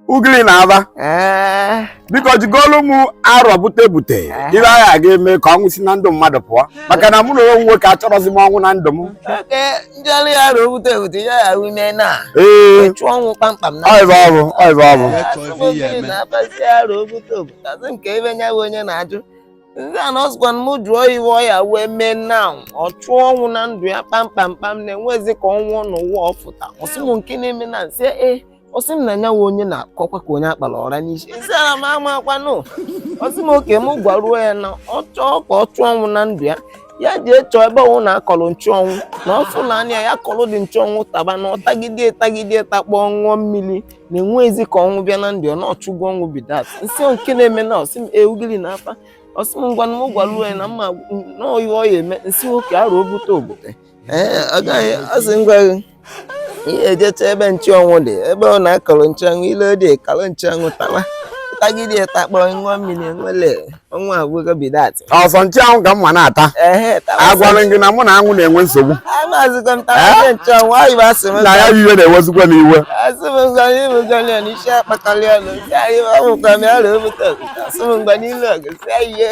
ugili na aba biko jigolu mu aro bute ibe agha ga-eme ka ọnwụ si na ndụ mmadụ pụọ maka na mụ na onwe nwoke achọrọzi m ọnwụ na ndụ m njali aro bute ya ume na chụọ ọnwụ kpamkpam na ọbụ na abasi aro bute azụ nke ebe nya onye na-ajụ ndị a nọsgwan m jụọ iwe ya wee mee na ọ chụọ ọnwụ na ndụ ya kpamkpam na-enwezi ka ọnwụ n'ụwa ọfụta ọsị m nke na-eme na nsị ọsị m na nyawa onye na-akọkwa ka onye akpara ọra n'isi isi ara m amakwanụ ọsị m oke m gwaruo ya na ọ chọọ ka ọ chụọ ọnwụ na ndụ ya ya ji chọọ ebe ọnwụ na-akọrọ nchuọnwụ na ọfụ na anya ya kọrọ dị nchuọnwụ taba na ọtagide takpọ ṅụọ mmiri na-enwezi ka ọnwụ bịa na ndụ ya na ọchụgwọ ọnwụ bidat nsị nke na-eme na ọsị m ewugili na afa ọsị m ngwanụ m gwaruo ya na mma na oyi ọ ya eme nsị nwoke arụ obute agaghị asị ngwaghị ihe ejecha ebe nchuọnwụ dị ebe ọ na-akọrọ nchuọnwụ ile dị kalụ nchuọnwụ taba tagide takpọ ṅụọ mmiri enwele ọnwụ abụghị bidat ọsọ nchuọnwụ ka mma na-ata agwara gị na mụ na anwụ na-enwe nsogbu amazịkwa ntawa nchuọnwụ ayị basị m na ya iwe na-ewezikwa n'iwe asị m ngwa n'ime gọlị ya n'isi akpakalị ọnụ ndị anyị ọmụkwa m ya rụọ obute asị m ngwa n'ilu ọgụ si ihe